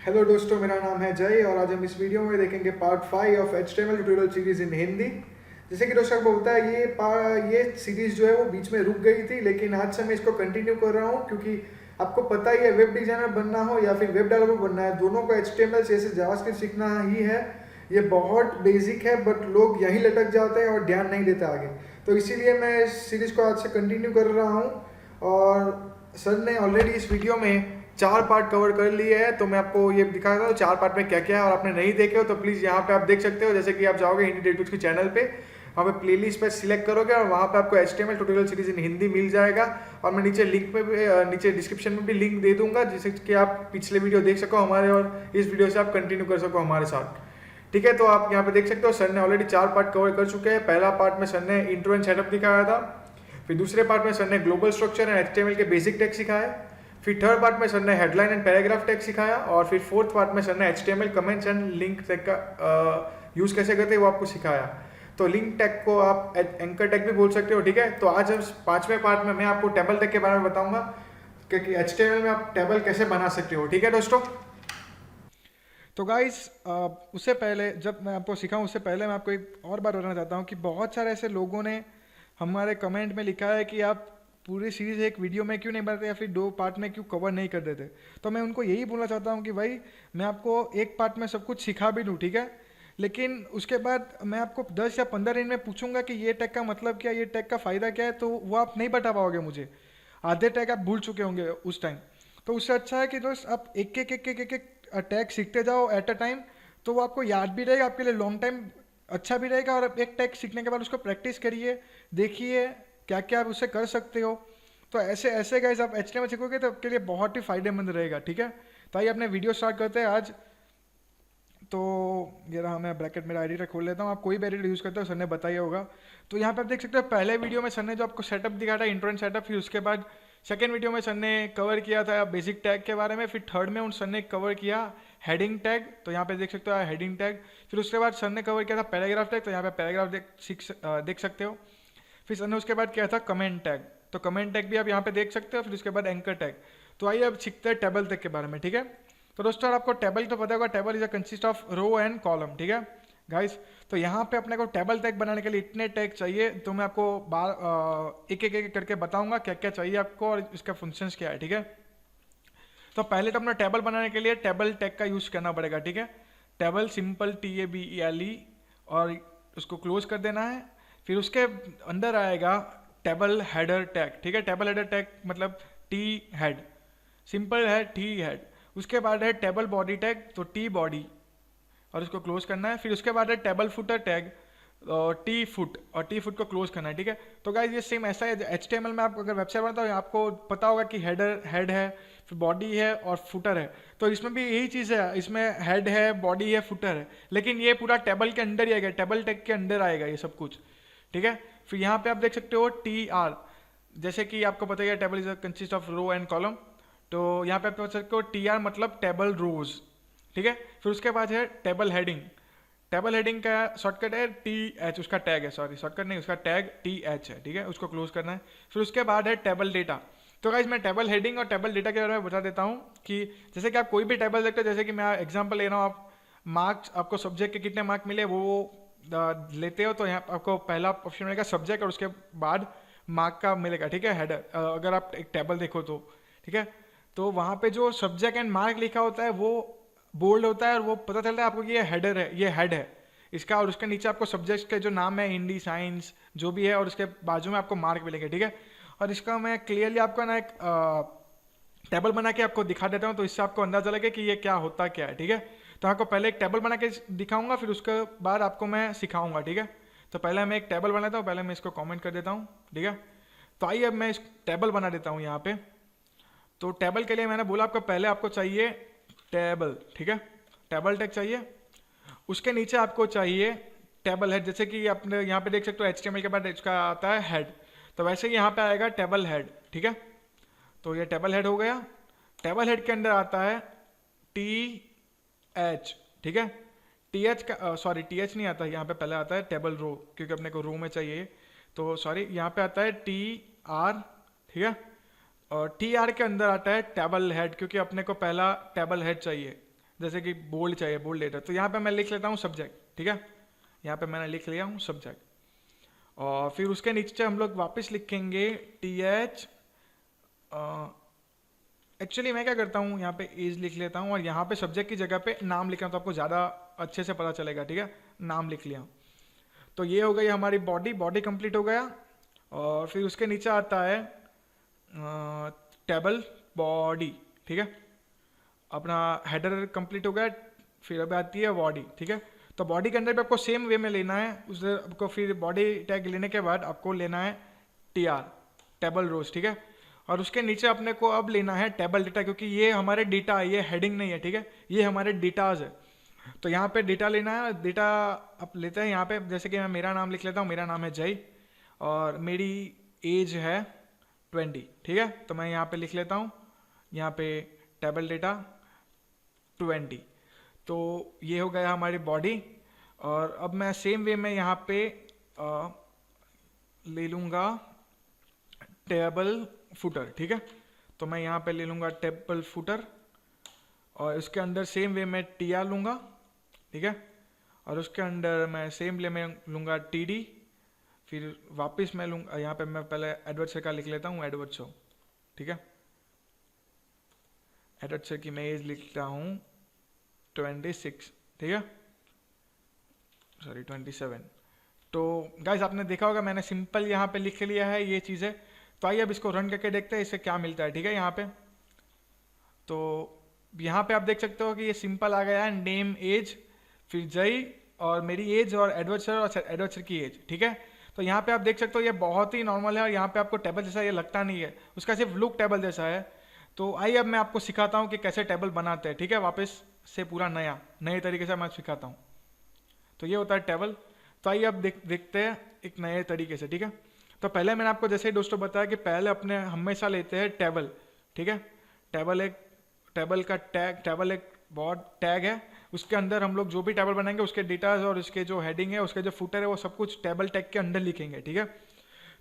Hello दोस्तों, मेरा नाम है जय और आज हम इस वीडियो में देखेंगे part 5 of HTML tutorial series in Hindi. जैसे कि दोस्तों को पता है, ये सीरीज जो है वो बीच में रुक गई थी, लेकिन आज से मैं इसको कंटिन्यू कर रहा हूँ क्योंकि आपको पता ही है, वेब डिजाइनर बनना हो या फिर वेब डेवलपर बनना है, दोनों को HTML CSS जावास्क्रिप्ट सीखना ही है। ये बहुत बेसिक है, बट लोग यहीं लटक जाते हैं और ध्यान नहीं देते आगे। तो इसीलिए मैं इस सीरीज को आज से कंटिन्यू कर रहा हूँ। और सर ने ऑलरेडी इस वीडियो में 4 पार्ट कवर कर लिए हैं, तो मैं आपको ये दिखा रहा हूँ 4 पार्ट में क्या क्या है। और आपने नहीं देखे हो तो प्लीज़ यहाँ पे आप देख सकते हो। जैसे कि आप जाओगे हिंदी डेटूज के चैनल पे, वहाँ पे प्लेलिस्ट पे सिलेक्ट करोगे और वहाँ पे आपको HTML tutorial series in Hindi मिल जाएगा। और मैं नीचे लिंक पे भी नीचे डिस्क्रिप्शन में भी लिंक दे दूंगा, जिससे कि आप पिछले वीडियो देख सको हमारे, और इस वीडियो से आप कंटिन्यू कर सको हमारे साथ। ठीक है, तो आप यहाँ पे देख सकते हो सर ने ऑलरेडी 4 पार्ट कवर कर चुके हैं। पहला पार्ट में सर ने इंट्रो एंड सेटअप दिखाया था। फिर दूसरे पार्ट में सर ने ग्लोबल स्ट्रक्चर एंड HTML के बेसिक टैग सिखाए। फिर थर्ड पार्ट में सर ने हेडलाइन एंड पैराग्राफ टैग सिखाया। और फिर फोर्थ पार्ट में सर ने HTML comments and link tag का यूज़ कैसे करते हैं वो आपको सिखाया। तो लिंक टैग को आप एंकर टैग भी बोल सकते हो। ठीक है, तो आज हम 5वें पार्ट में मैं आपको टेबल टैग के बारे में बताऊंगा कि HTML में आप टेबल कैसे बना सकते हो। ठीक है दोस्तों, तो गाइस उससे पहले जब मैं आपको सिखाऊं उससे पहले मैं आपको एक और बात बताना चाहता हूं कि बहुत सारे ऐसे लोगों ने हमारे कमेंट में लिखा है कि आप पूरी सीरीज एक वीडियो में क्यों नहीं बनाते या फिर 2 पार्ट में क्यों कवर नहीं कर देते। तो मैं उनको यही बोलना चाहता हूं कि भाई, मैं आपको एक पार्ट में सब कुछ सिखा भी दूं, ठीक है, लेकिन उसके बाद मैं आपको 10 या 15 दिन में पूछूंगा कि ये टैग का मतलब क्या, ये टैग का फ़ायदा क्या है, तो वो आप नहीं बता पाओगे मुझे। आधे टैग आप भूल चुके होंगे उस टाइम। तो उससे अच्छा है कि दोस्त आप एक टैग सीखते जाओ एट अ टाइम, तो वो आपको याद भी रहेगा, आपके लिए लॉन्ग टाइम अच्छा भी रहेगा। और एक टैग सीखने के बाद उसको प्रैक्टिस करिए, देखिए क्या क्या आप उससे कर सकते हो। तो ऐसे ऐसे गाइस आप HTML सीखोगे तो आपके लिए बहुत ही फायदेमंद रहेगा। ठीक है, तो आइए अपने वीडियो स्टार्ट करते हैं आज। तो ये रहा, मैं ब्रैकेट मेरा एडिटर खोल लेता हूँ। आप कोई भी एडिटर यूज़ करते हो, सर ने बताया होगा। तो यहाँ पे आप देख सकते हो पहले वीडियो में सर ने जो आपको सेटअप दिखाया था, इंट्रो एंड सेटअप, फिर उसके बाद सेकेंड वीडियो में सर ने कवर किया था बेसिक टैग के बारे में। फिर थर्ड में उन सर ने कवर किया हेडिंग टैग, तो यहाँ पे देख सकते हो हेडिंग टैग। फिर उसके बाद सर ने कवर किया था पैराग्राफ टैग, तो यहाँ पे पैराग्राफ देख सकते हो। फिर सर ने उसके बाद किया था कमेंट टैग, तो कमेंट टैग भी आप यहाँ पे देख सकते हो। फिर उसके बाद एंकर टैग। तो आइए अब सीखते हैं टेबल टैग के बारे में। ठीक है, तो दोस्तों आपको टेबल तो पता होगा, table is a consist of row and column. ठीक है गाइस, तो यहाँ पे अपने को टेबल टैग बनाने के लिए इतने टैग चाहिए, तो मैं आपको एक करके बताऊंगा क्या क्या चाहिए आपको और इसका फंक्शंस क्या है। ठीक है, तो पहले तो अपना टेबल बनाने के लिए टेबल टैग का यूज करना पड़ेगा। ठीक है, टेबल सिंपल TABLE, और उसको क्लोज कर देना है। फिर उसके अंदर आएगा टेबल हेडर टैग। ठीक है, टेबल हेडर टैग मतलब टी हेड, सिंपल है टी हेड। उसके बाद है टेबल बॉडी टैग, तो टी बॉडी, और इसको क्लोज करना है। फिर उसके बाद है table footer tag, T foot, और टी फुट को क्लोज करना है। ठीक है, तो गाइस ये सेम ऐसा है HTML में। आप अगर वेबसाइट बनाते हो आपको पता होगा कि हेडर हेड है, फिर बॉडी है और फुटर है। तो इसमें भी यही चीज़ है, इसमें हेड है, बॉडी है, फुटर है, लेकिन ये पूरा टेबल के अंदर ही आएगा, टेबल टैग के अंदर आएगा ये सब कुछ। ठीक है, फिर यहाँ पे आप देख सकते हो TR, जैसे कि आपको पता है table is consist of row and column, तो यहाँ पे आप देख सकते हो TR मतलब टेबल रोज। ठीक है, फिर उसके बाद है टेबल हेडिंग। टेबल हेडिंग का शॉर्टकट है TH, उसका टैग है, सॉरी शॉर्टकट नहीं, उसका टैग TH है। ठीक है, उसको क्लोज करना है। फिर उसके बाद है टेबल डेटा। तो गाइस मैं टेबल हेडिंग और टेबल डेटा के बारे में बता देता हूँ कि जैसे कि आप कोई भी टेबल देखते हो, जैसे कि मैं एग्जांपल ले रहा हूँ, आप मार्क्स, आपको सब्जेक्ट के कितने मार्क मिले वो लेते हो, तो यहाँ आपको पहला ऑप्शन मिलेगा सब्जेक्ट और उसके बाद मार्क का मिलेगा। ठीक है, हेडर, अगर आप एक टेबल देखो तो। ठीक है, तो वहाँ पे जो सब्जेक्ट एंड मार्क लिखा होता है वो बोल्ड होता है, और वो पता चलता है आपको कि ये हेडर है, ये हेड है इसका। और उसके नीचे आपको सब्जेक्ट के जो नाम है, हिंदी, साइंस, जो भी है, और उसके बाजू में आपको मार्क मिलेंगे। ठीक है, और इसका मैं क्लियरली आपको ना एक टेबल बना के आपको दिखा देता हूँ, तो इससे आपको अंदाजा लगे कि ये क्या होता क्या है। ठीक है, तो आपको पहले एक टेबल बना के दिखाऊंगा, फिर उसके बाद आपको मैं सिखाऊंगा। ठीक है, तो पहले मैं एक टेबल बनाता हूँ, पहले मैं इसको कॉमेंट कर देता हूँ। ठीक है, तो आइए अब मैं इस टेबल बना देता हूँ यहाँ पे। तो टेबल के लिए मैंने बोला आपको पहले आपको चाहिए टेबल। ठीक है, टेबल टैग चाहिए। उसके नीचे आपको चाहिए टेबल हेड, जैसे कि आपने यहाँ पे देख सकते हो HTML के बाद इसका आता है हेड, तो वैसे ही यहाँ पे आएगा टेबल हेड। ठीक है, तो ये टेबल हेड हो गया। टेबल हेड के अंदर आता है TH। ठीक है, TH का सॉरी TH नहीं आता, यहाँ पे पहले आता है टेबल रो, क्योंकि अपने को रो में चाहिए, तो सॉरी यहाँ पे आता है TR। ठीक है, और TR के अंदर आता है टेबल हेड, क्योंकि अपने को पहला टेबल हेड चाहिए। जैसे कि बोल्ड चाहिए, बोल्ड लेटर, तो यहाँ पे मैं लिख लेता हूँ सब्जेक्ट, ठीक है, यहाँ पे मैंने लिख लिया हूँ सब्जेक्ट। और फिर उसके नीचे हम लोग वापस लिखेंगे TH। एक्चुअली मैं क्या करता हूँ, यहाँ पे एज लिख लेता हूँ और यहाँ पे सब्जेक्ट की जगह पे नाम लिखना, तो आपको ज़्यादा अच्छे से पता चलेगा, ठीक है, नाम लिख लिया। तो ये हो गई हमारी बॉडी, बॉडी कंप्लीट हो गया। और फिर उसके नीचे आता है टेबल बॉडी, ठीक है, अपना हेडर कंप्लीट हो गया। फिर अब आती है बॉडी, ठीक है, तो बॉडी के अंदर भी आपको सेम वे में लेना है, उसे आपको फिर बॉडी टैग लेने के बाद आपको लेना है TR, टेबल रोज, ठीक है, और उसके नीचे अपने को अब लेना है टेबल डेटा, क्योंकि ये हमारे डेटा है, ये हेडिंग नहीं है, ठीक है, ये हमारे डेटाज है। तो यहाँ पे डेटा लेना है, डेटा अब लेते हैं यहाँ पे, जैसे कि मैं मेरा नाम लिख लेता हूँ, मेरा नाम है जय और मेरी एज है 20, ठीक है, तो मैं यहाँ पे लिख लेता हूँ, यहाँ पे टेबल डेटा 20। तो ये हो गया हमारी बॉडी। और अब मैं सेम वे में यहाँ पे ले लूँगा टेबल फुटर, ठीक है, तो मैं यहाँ पे ले लूँगा टेबल फुटर और इसके अंदर सेम वे में TR लूँगा, ठीक है, और उसके अंदर मैं सेम वे में लूँगा TD। फिर वापस मैं लूँगा, यहाँ पे मैं पहले एडवर्ड सर का लिख लेता हूँ, एडवर्ड शो, ठीक है, एडवर्ड सर की मैं एज लिखता हूँ 26, ठीक है, सॉरी 27। तो गाइस आपने देखा होगा मैंने सिंपल यहाँ पे लिख लिया है ये चीज़ें। तो आइए अब इसको रन करके देखते हैं इससे क्या मिलता है, ठीक है। यहाँ पे तो यहाँ पे आप देख सकते हो कि ये सिंपल आ गया है, नेम एज, फिर जय और मेरी एज और एडवर्ड सर और एडवर्ड सर की एज, ठीक है। तो यहाँ पे आप देख सकते हो ये बहुत ही नॉर्मल है और यहाँ पे आपको टेबल जैसा ये लगता नहीं है, उसका सिर्फ लुक टेबल जैसा है। तो आइए अब मैं आपको सिखाता हूँ कि कैसे टेबल बनाते हैं, ठीक है, वापस से पूरा नए तरीके से मैं सिखाता हूँ। तो ये होता है टेबल। तो आइए अब देखते हैं एक नए तरीके से, ठीक है। तो पहले मैंने आपको जैसे ही दोस्तों बताया कि पहले अपने हमेशा लेते हैं टेबल, ठीक है। टेबल का टैग, टेबल एक बहुत टैग है, उसके अंदर हम लोग जो भी टेबल बनाएंगे उसके डेटाज और उसके जो हेडिंग है, उसके जो फुटर है, वो सब कुछ टेबल टैग के अंदर लिखेंगे, ठीक है।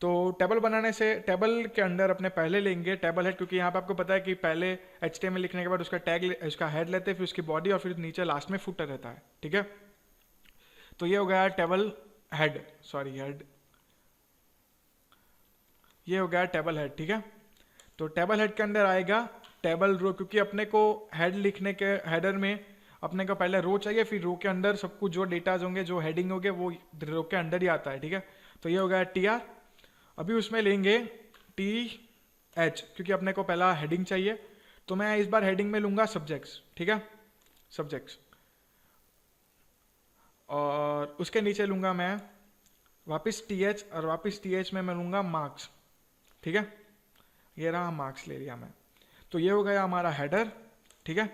तो टेबल बनाने से टेबल के अंदर अपने पहले लेंगे टेबल हेड, क्योंकि यहाँ पे आपको पता है कि पहले HTML लिखने के बाद उसका टैग, उसका हेड लेते हैं, फिर उसकी बॉडी और फिर नीचे लास्ट में फुटर रहता है, ठीक है। तो ये हो गया टेबल हेड, सॉरी हेड, ये हो गया टेबल हेड, ठीक है। तो टेबल हेड के अंदर आएगा टेबल रो, क्योंकि अपने को हेड लिखने के हेडर में अपने को पहले रो चाहिए, फिर रो के अंदर सब कुछ जो डेटाज होंगे, जो हेडिंग होंगे, वो रो के अंदर ही आता है, ठीक है। तो ये हो गया TR। अभी उसमें लेंगे TH, क्योंकि अपने को पहला हेडिंग चाहिए, तो मैं इस बार हेडिंग में लूंगा सब्जेक्ट्स, ठीक है, सब्जेक्ट्स। और उसके नीचे लूंगा मैं वापस TH और वापस TH में मैं लूंगा मार्क्स, ठीक है। ये रहा, मार्क्स ले लिया मैं। तो ये हो गया हमारा हेडर, ठीक है।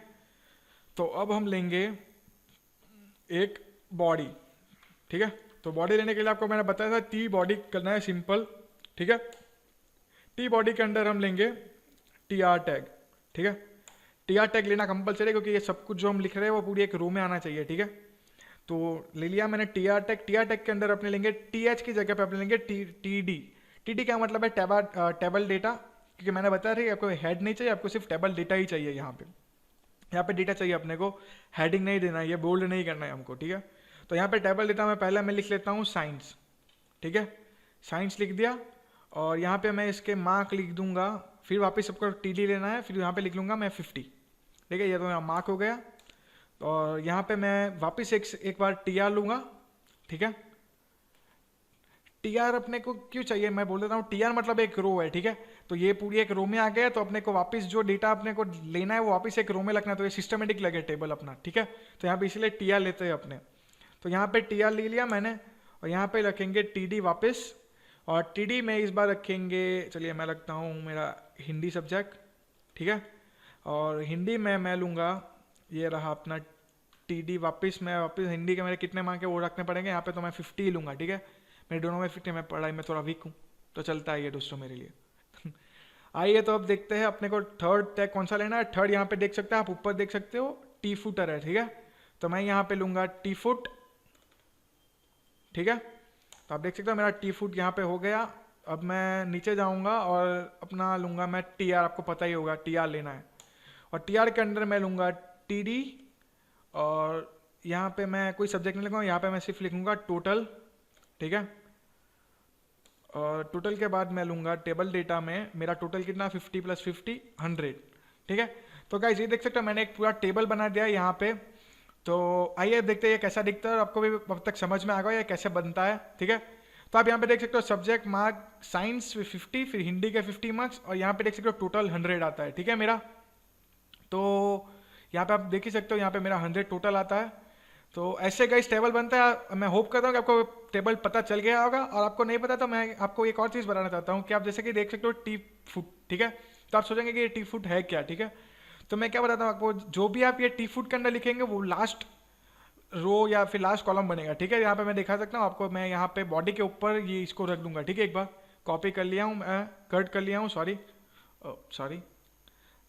तो अब हम लेंगे एक बॉडी, ठीक है। तो बॉडी लेने के लिए आपको मैंने बताया था T बॉडी करना है सिंपल, ठीक है। T बॉडी के अंदर हम लेंगे TR टैग, ठीक है। TR टैग लेना कंपलसरी है, क्योंकि ये सब कुछ जो हम लिख रहे हैं वो पूरी एक रो में आना चाहिए, ठीक है। तो ले लिया मैंने TR टैग। TR टैग के अंदर अपने लेंगे TH की जगह पे अपने लेंगे TD। TD क्या मतलब है, टेबल डेटा, क्योंकि मैंने बताया था कि आपको हेड नहीं चाहिए, आपको सिर्फ टेबल डेटा ही चाहिए। यहाँ पे डेटा चाहिए अपने को, हेडिंग नहीं देना है, ये बोल्ड नहीं करना है हमको, ठीक है। तो यहाँ पे टेबल डेटा में पहले मैं लिख लेता हूँ साइंस, ठीक है, साइंस लिख दिया। और यहाँ पे मैं इसके मार्क लिख दूंगा, फिर वापस सबको TD लेना है, फिर यहाँ पे लिख लूंगा मैं 50, ठीक है। ये तो यहाँ मार्क हो गया। और यहाँ पे मैं वापस एक बार TR लूंगा, ठीक है। TR अपने को क्यों चाहिए, मैं बोल देता हूँ, TR मतलब एक रो है, ठीक है। तो ये पूरी एक रो में आ गया, तो अपने को वापस जो डेटा अपने को लेना है वो वापस एक रो में रखना है, तो ये सिस्टमेटिक लगे टेबल अपना, ठीक है। तो यहाँ पे इसलिए TR लेते हैं अपने। तो यहाँ पे TR ले लिया मैंने और यहाँ पे रखेंगे TD वापस। और TD में इस बार रखेंगे, चलिए मैं रखता हूँ मेरा हिंदी सब्जेक्ट, ठीक है। और हिंदी में मैं लूँगा, ये रहा अपना TD वापस। मैं वापस हिंदी के मेरे कितने मार्क है वो रखने पड़ेंगे, यहाँ पे तो मैं 50 ही लूँगा, ठीक है। मेरे दोनों में 50, मैं पढ़ाई में थोड़ा वीक हूँ, तो चलता है ये दोस्तों मेरे लिए। आइए तो अब देखते हैं अपने को थर्ड टैग कौन सा लेना है। थर्ड यहाँ पे देख सकते हैं आप, ऊपर देख सकते हो T फुटर है, ठीक है। तो मैं यहाँ पे लूँगा T फुट, ठीक है। तो आप देख सकते हो मेरा T फुट यहाँ पे हो गया। अब मैं नीचे जाऊँगा और अपना लूँगा मैं TR, आपको पता ही होगा TR लेना है। और TR के अंदर मैं लूँगा TD और यहाँ पे मैं कोई सब्जेक्ट नहीं लिखूँगा, यहाँ पे मैं सिर्फ लिखूँगा टोटल, ठीक है। और टोटल के बाद मैं लूँगा टेबल डेटा में मेरा टोटल कितना 50 + 50 100, ठीक है। तो गाइस ये देख सकते हो मैंने एक पूरा टेबल बना दिया यहाँ पे। तो आइए देखते हैं ये कैसा दिखता है और आपको भी अब तक समझ में आ गया ये कैसे बनता है, ठीक है। तो आप यहाँ पे देख सकते हो सब्जेक्ट मार्क साइंस 50, फिर हिंदी के 50 मार्क्स, और यहाँ पे देख सकते हो टोटल 100 आता है, ठीक है मेरा। तो यहाँ पे आप देख ही सकते हो यहाँ पे मेरा 100 टोटल आता है। तो ऐसे गाइस टेबल बनता है। मैं होप करता हूँ कि आपको टेबल पता चल गया होगा, और आपको नहीं पता तो मैं आपको एक और चीज़ बताना चाहता हूँ कि आप जैसे कि देख सकते हो टी फूड, ठीक है। तो आप सोचेंगे कि ये टी फूड है क्या, ठीक है। तो मैं क्या बताता हूँ आपको, जो भी आप ये टी फूड के अंदर लिखेंगे वो लास्ट रो या फिर लास्ट कॉलम बनेगा, ठीक है। यहाँ पे मैं दिखा सकता हूँ आपको, मैं यहाँ पे बॉडी के ऊपर ये इसको रख दूंगा, ठीक है। एक बार कॉपी कर लिया हूँ, मैं कट कर लिया हूँ, सॉरी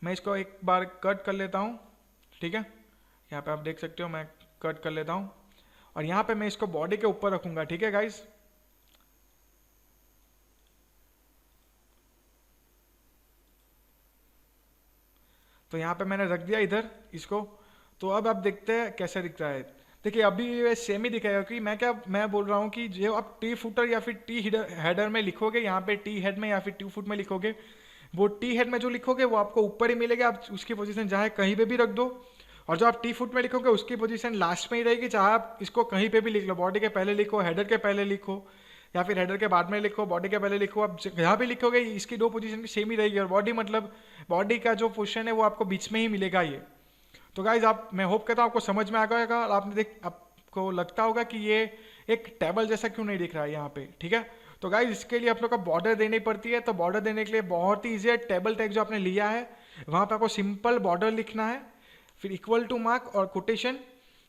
मैं इसको एक बार कट कर लेता हूँ, ठीक है। यहाँ पे आप देख सकते हो मैं कट कर लेता हूँ, और यहाँ पे मैं इसको बॉडी के ऊपर रखूंगा, ठीक है गाइस। तो यहाँ पे मैंने रख दिया इधर इसको। तो अब आप देखते हैं कैसे दिखता है। देखिए अभी ये सेम ही दिखाएगा कि मैं बोल रहा हूँ कि जो आप टी फुटर या फिर टी हेडर में लिखोगे, यहाँ पे टी हेड में या फिर टी फुट में लिखोगे, वो टी हेड में जो लिखोगे वो आपको ऊपर ही मिलेगा, आप उसकी पोजीशन चाहे कहीं पे भी रख दो। और जो आप टी फुट में लिखोगे उसकी पोजीशन लास्ट में ही रहेगी, चाहे आप इसको कहीं पे भी लिख लो, बॉडी के पहले लिखो, हेडर के पहले लिखो, या फिर हेडर के बाद में लिखो, बॉडी के पहले लिखो, आप जहाँ भी लिखोगे इसकी दो पोजीशन की सेम ही रहेगी। और बॉडी मतलब बॉडी का जो पोजीशन है वो आपको बीच में ही मिलेगा ये। तो गाइज आप, मैं होप करता हूँ आपको समझ में आ गया होगा, और आपने आपको लगता होगा कि ये एक टेबल जैसा क्यों नहीं दिख रहा है यहाँ पे, ठीक है। तो गाइज इसके लिए आप लोग का बॉर्डर देनी पड़ती है। तो बॉर्डर देने के लिए बहुत ही ईजी है। टेबल टैग जो आपने लिया है वहाँ पे आपको सिंपल बॉर्डर लिखना है, फिर इक्वल टू मार्क और कोटेशन,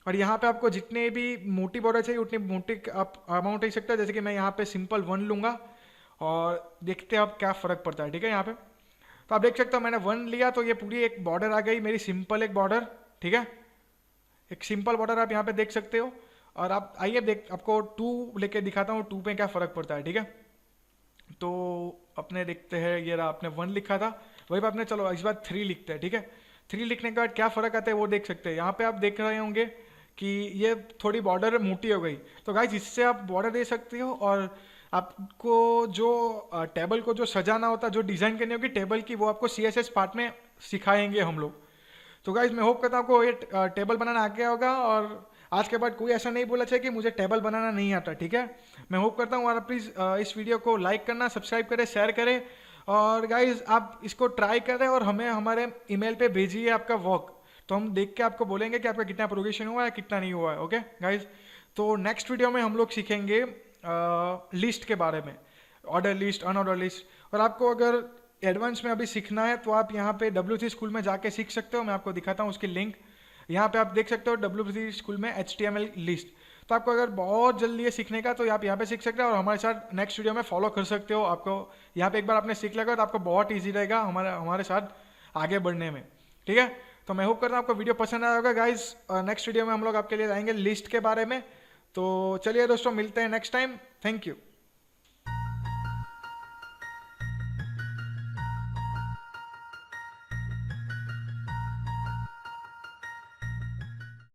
और यहाँ पे आपको जितने भी मोटी बॉर्डर चाहिए उतनी मोटी आप अमाउंट ले सकते हो। जैसे कि मैं यहाँ पे सिंपल 1 लूँगा, और देखते हैं अब क्या फ़र्क पड़ता है, ठीक है। यहाँ पे तो आप देख सकते हो मैंने 1 लिया तो ये पूरी एक बॉर्डर आ गई मेरी, सिंपल एक बॉर्डर, ठीक है। एक सिंपल बॉर्डर आप यहाँ पे देख सकते हो। और आप आइए आपको 2 लेके दिखाता हूँ 2 पे क्या फ़र्क पड़ता है, ठीक है। तो अपने देखते हैं, ये रहा, आपने 1 लिखा था, वही पे आपने, चलो इस बार 3 लिखते हैं, ठीक है। 3 लिखने के बाद क्या फ़र्क आता है वो देख सकते हैं। यहाँ पे आप देख रहे होंगे कि ये थोड़ी बॉर्डर मोटी हो गई। तो गाइस इससे आप बॉर्डर दे सकते हो, और आपको जो टेबल को जो सजाना होता है, जो डिज़ाइन करनी होगी टेबल की, वो आपको CSS पार्ट में सिखाएंगे हम लोग। तो गाइज मैं होप करता हूँ आपको ये टेबल बनाना आ गया होगा, और आज के बाद कोई ऐसा नहीं बोला चाहिए कि मुझे टेबल बनाना नहीं आता, ठीक है। मैं होप करता हूँ, और प्लीज़ इस वीडियो को लाइक करना, सब्सक्राइब करें, शेयर करें, और गाइज आप इसको ट्राई करें और हमें हमारे ईमेल पे भेजिए आपका वर्क। तो हम देख के आपको बोलेंगे कि आपका कितना प्रोग्रेशन हुआ है, कितना नहीं हुआ है, ओके गाइज। तो नेक्स्ट वीडियो में हम लोग सीखेंगे लिस्ट के बारे में, ऑर्डर लिस्ट, अनऑर्डर लिस्ट। और आपको अगर एडवांस में अभी सीखना है तो आप यहाँ पे WC स्कूल में जाके सीख सकते हो। मैं आपको दिखाता हूँ उसकी लिंक, यहाँ पे आप देख सकते हो WC स्कूल में HTML लिस्ट। तो आपको अगर बहुत जल्दी है सीखने का तो आप यहाँ पे सीख सकते हो, और हमारे साथ नेक्स्ट वीडियो में फॉलो कर सकते हो। आपको यहाँ पे एक बार आपने सीख लेगा तो आपको बहुत ईजी रहेगा हमारे साथ आगे बढ़ने में, ठीक है। तो मैं होप करता हूँ आपको वीडियो पसंद आया होगा गाइज। नेक्स्ट वीडियो में हम लोग आपके लिए आएंगे लिस्ट के बारे में। तो चलिए दोस्तों, मिलते हैं नेक्स्ट टाइम। Thank you.